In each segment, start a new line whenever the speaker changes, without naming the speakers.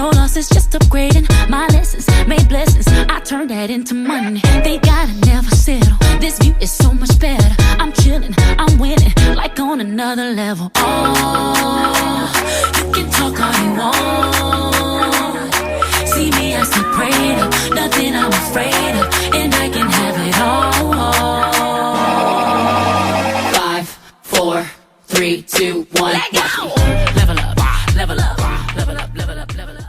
No losses, just upgrading my lessons, made blessings. I turned that into money. They gotta never settle. This view is so much better. I'm chilling, I'm winning, like on another level. Oh, you can talk all you want. See me as the prater, nothing I'm afraid of, and I can have it all. 5, 4, 3, 2, 1. Let go. Level up, level up, level up, level up, level up.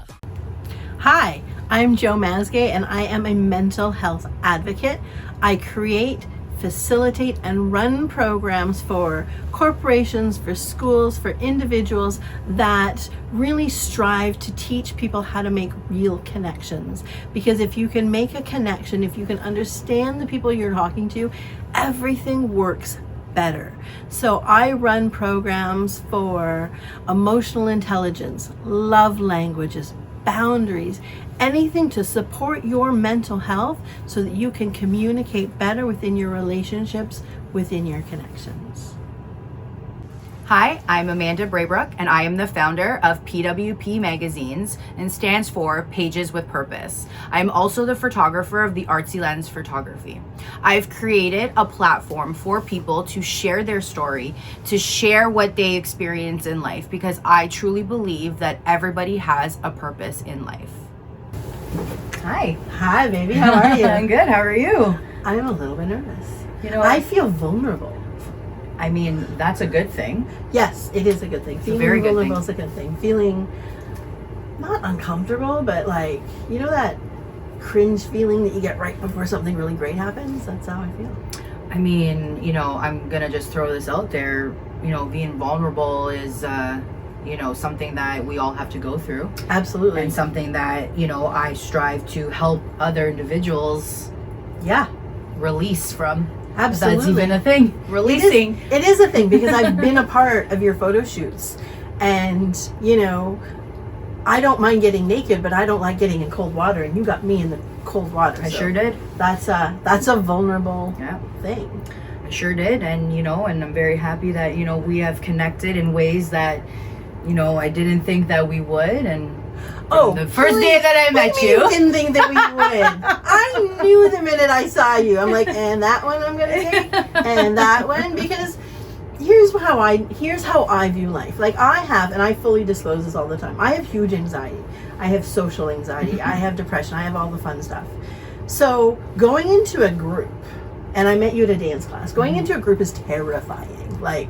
Hi, I'm Jo Masgay, and I am a mental health advocate. I create, facilitate, and run programs for corporations, for schools, for individuals that really strive to teach people how to make real connections. Because if you can make a connection, if you can understand the people you're talking to, everything works better. So I run programs for emotional intelligence, love languages, boundaries, anything to support your mental health so that you can communicate better within your relationships, within your connections.
Hi, I'm Amanda Braybrook, and I am the founder of PWP Magazines, and stands for Pages with Purpose. I'm also the photographer of the Artsy Lens Photography. I've created a platform for people to share their story, to share what they experience in life, because I truly believe that everybody has a purpose in life. Hi.
Hi, baby. How are you?
I'm good. How are you?
I'm a little bit nervous.
You know,
I feel vulnerable.
I mean, that's a good thing.
Yes, it is a good thing. Feeling
very good
vulnerable
thing.
is a good thing. Feeling not uncomfortable, but like, you know that cringe feeling that you get right before something really great happens? That's how I feel.
I mean, you know, I'm gonna just throw this out there. You know, being vulnerable is, you know, something that we all have to go through.
Absolutely.
And something that, you know, I strive to help other individuals
Yeah.
release from.
Absolutely.
That's even a thing. Releasing.
It is a thing, because I've been a part of your photo shoots, and you know, I don't mind getting naked, but I don't like getting in cold water, and you got me in the cold water.
I
so
sure did.
That's a vulnerable
Yeah.
thing.
I sure did. And, you know, and I'm very happy that, you know, we have connected in ways that, you know, I didn't think that we would. And the first day that I met you,
didn't think that we would. I knew the minute I saw you. I'm like, and that one I'm gonna take, and that one, because here's how I view life. Like I have, and I fully disclose this all the time, I have huge anxiety. I have social anxiety. I have depression. I have all the fun stuff. So going into a group, and I met you at a dance class, going into a group is terrifying. Like,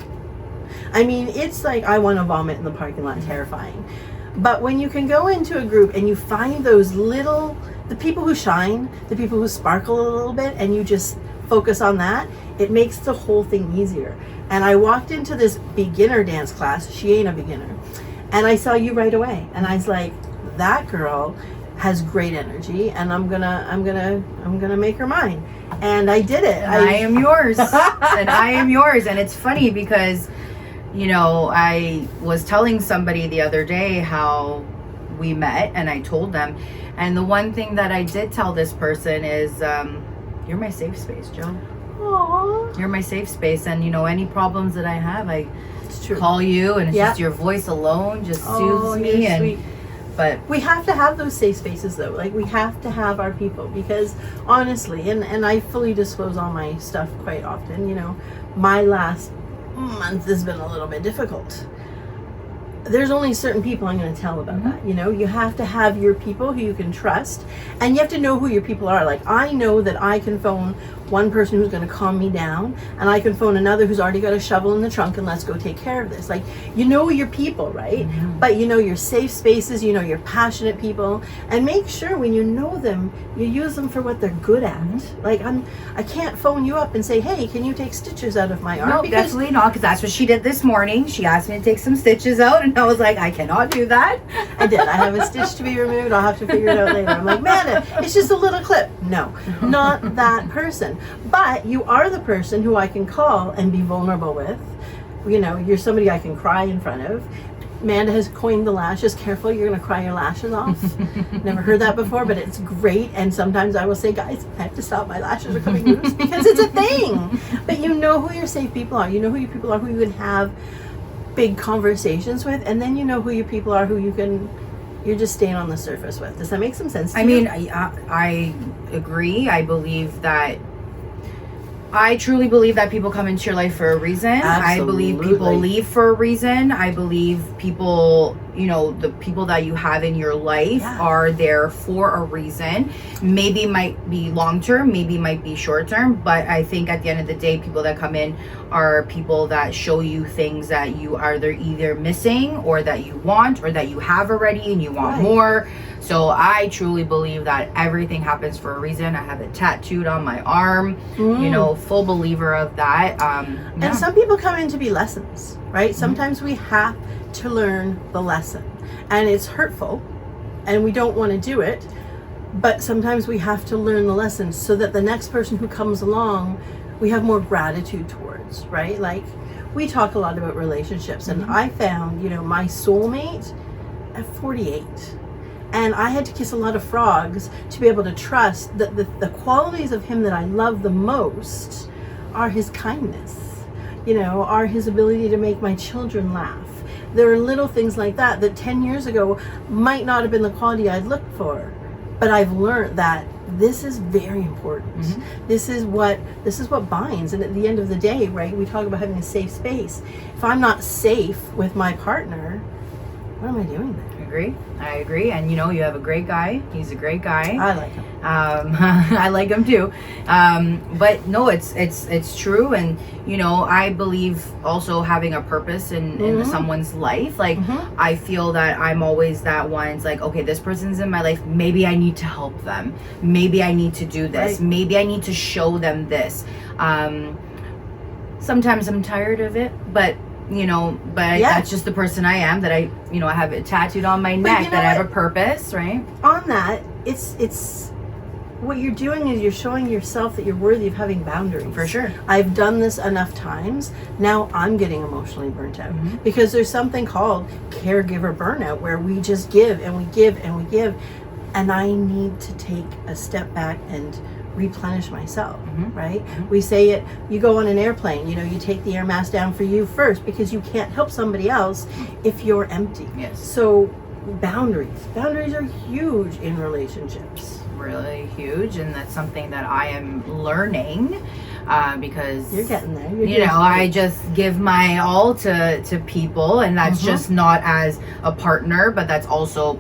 I mean, it's like I want to vomit in the parking lot, terrifying. But when you can go into a group and you find those the people who shine, the people who sparkle a little bit, and you just focus on that, it makes the whole thing easier. And I walked into this beginner dance class. She ain't a beginner. And I saw you right away. And I was like, that girl has great energy, and I'm gonna make her mine. And I did it.
and I am yours. And I am yours. And it's funny because, you know, I was telling somebody the other day how we met, and I told them, and the one thing that I did tell this person is, you're my safe space, Jo.
Aww.
You're my safe space, and, you know, any problems that I have, I
It's true.
call you, and it's
Yep.
just your voice alone just
Oh,
soothes me.
you're
And
sweet.
but
We have to have those safe spaces, though. Like, we have to have our people, because honestly, and I fully disclose all my stuff quite often, you know, my last month has been a little bit difficult. There's only certain people I'm going to tell about that. You know, you have to have your people who you can trust, and you have to know who your people are. Like, I know that I can phone one person who's going to calm me down, and I can phone another who's already got a shovel in the trunk, and let's go take care of this. Like, you know your people, right? But you know your safe spaces, you know your passionate people, and make sure when you know them, you use them for what they're good at. Like, I can't phone you up and say, hey, can you take stitches out of my arm?
no,
Because
definitely not, because that's what she did this morning. She asked me to take some stitches out, and I was like, I cannot do that.
I did. I have a stitch to be removed. I'll have to figure it out later. I'm like, man, it's just a little clip. No, not that person. But you are the person who I can call and be vulnerable with. You know, you're somebody I can cry in front of. Amanda has coined the lashes. Careful, you're going to cry your lashes off. Never heard that before, but it's great. And sometimes I will say, guys, I have to stop. My lashes are coming loose, because it's a thing. But you know who your safe people are. You know who your people are who you can have big conversations with, and then you know who your people are who you can you're just staying on the surface with. Does that make some sense to
I
you?
mean, I agree. I truly believe that people come into your life for a reason. I believe people
Absolutely.
leave for a reason. I believe people, the people that you have in your life
Yeah.
are there for a reason. Maybe might be long term, maybe might be short term, but I think at the end of the day, people that come in are people that show you things that you are either missing or that you want or that you have already and you want
Right.
more. So I truly believe that everything happens for a reason. I have it tattooed on my arm, full believer of that. Yeah.
And some people come in to be lessons, right? Sometimes we have to learn the lesson, and it's hurtful and we don't want to do it, but sometimes we have to learn the lesson so that the next person who comes along, we have more gratitude towards, right? Like, we talk a lot about relationships, and I found, my soulmate at 48. And I had to kiss a lot of frogs to be able to trust that the qualities of him that I love the most are his kindness, are his ability to make my children laugh. There are little things like that 10 years ago might not have been the quality I'd looked for. But I've learned that this is very important. This is what binds. And at the end of the day, right, we talk about having a safe space. If I'm not safe with my partner, what am I doing there?
I agree. And you have a great guy. He's a great guy.
I like him.
I like him too. But no, it's true. And I believe also having a purpose in someone's life. Like, I feel that I'm always that one. It's like, okay, this person's in my life. Maybe I need to help them. Maybe I need to do this.
Right.
Maybe I need to show them this. Sometimes I'm tired of it, but that's just the person I am, that I have it tattooed on my neck, that I have a purpose, right?
On that, it's what you're doing is you're showing yourself that you're worthy of having boundaries.
For sure.
I've done this enough times. Now I'm getting emotionally burnt out because there's something called caregiver burnout where we just give and we give and we give. And I need to take a step back and replenish myself, right? We say it, you go on an airplane, you take the air mask down for you first because you can't help somebody else if you're empty.
Yes.
So boundaries are huge in relationships.
Really huge, and that's something that I am learning because
You're getting there. You're doing
I just give my all to people, and that's just not as a partner, but that's also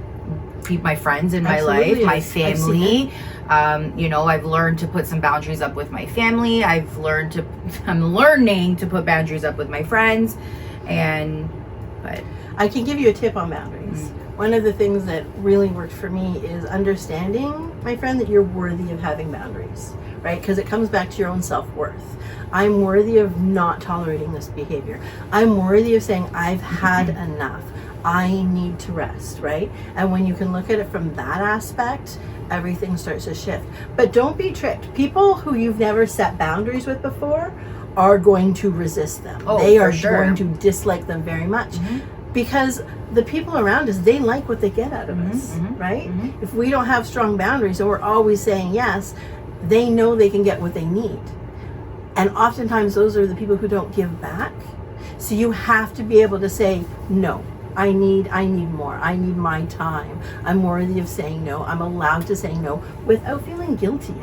my friends in my
Absolutely
life, my
is. I've seen
family. I've learned to put some boundaries up with my family. I'm learning to put boundaries up with my friends, but
I can give you a tip on boundaries. One of the things that really worked for me is understanding, my friend, that you're worthy of having boundaries, right? Because it comes back to your own self-worth. I'm worthy of not tolerating this behavior. I'm worthy of saying I've had enough. I need to rest, right? And when you can look at it from that aspect, everything starts to shift. But don't be tricked. People who you've never set boundaries with before are going to resist them.
Oh,
they
for
are
sure.
going to dislike them very much because the people around us, they like what they get out of us, right? If we don't have strong boundaries and we're always saying yes, they know they can get what they need. And oftentimes those are the people who don't give back. So you have to be able to say no. I need more. I need my time. I'm worthy of saying no. I'm allowed to say no without feeling guilty.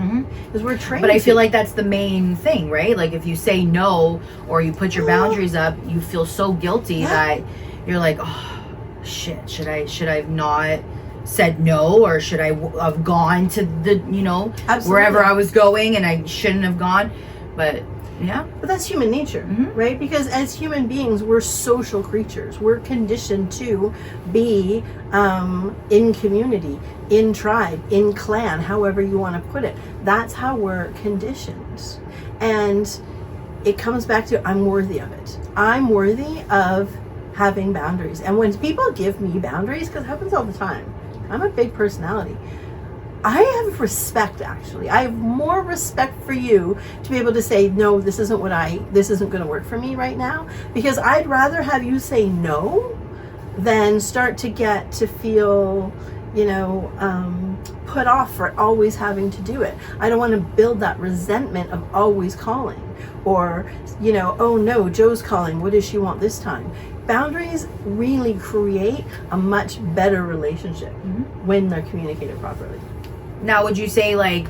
Because we're trained.
But I feel like that's the main thing, right? Like, if you say no or you put your boundaries up, you feel so guilty that you're like, oh shit, should I have not said no, or should I have gone to the
Absolutely.
wherever I was going and I shouldn't have gone? But
But that's human nature, right? Because as human beings, we're social creatures. We're conditioned to be in community, in tribe, in clan, however you want to put it. That's how we're conditioned. And it comes back to, I'm worthy of it. I'm worthy of having boundaries. And when people give me boundaries, because it happens all the time, I'm a big personality. I have respect, actually. I have more respect for you to be able to say, no, this isn't going to work for me right now. Because I'd rather have you say no than start to get to feel, put off for always having to do it. I don't want to build that resentment of always calling. Or, oh no, Joe's calling. What does she want this time? boundaries really create a much better relationship when they're communicated properly.
Now, would you say, like,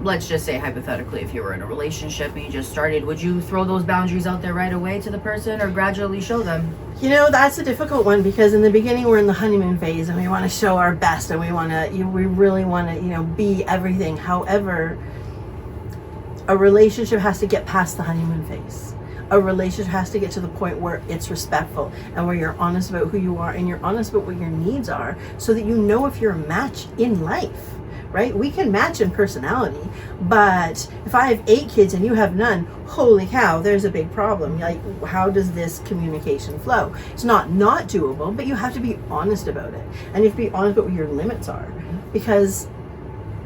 let's just say hypothetically, if you were in a relationship and you just started, would you throw those boundaries out there right away to the person or gradually show them?
You know, that's a difficult one because in the beginning we're in the honeymoon phase and we want to show our best and we really want to, be everything. However, a relationship has to get past the honeymoon phase. A relationship has to get to the point where it's respectful and where you're honest about who you are and you're honest about what your needs are so that you know if you're a match in life. Right? We can match in personality, but if I have 8 kids and you have none, holy cow, there's a big problem. Like, how does this communication flow? It's not doable, but you have to be honest about it. And you have to be honest about what your limits are, because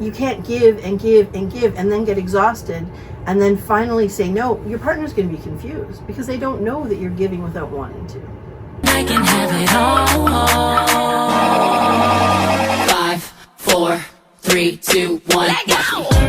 you can't give and give and give and then get exhausted and then finally say no. Your partner's going to be confused because they don't know that you're giving without wanting to.
I can have it all. 5, 4, 3, 2, 1, let's go!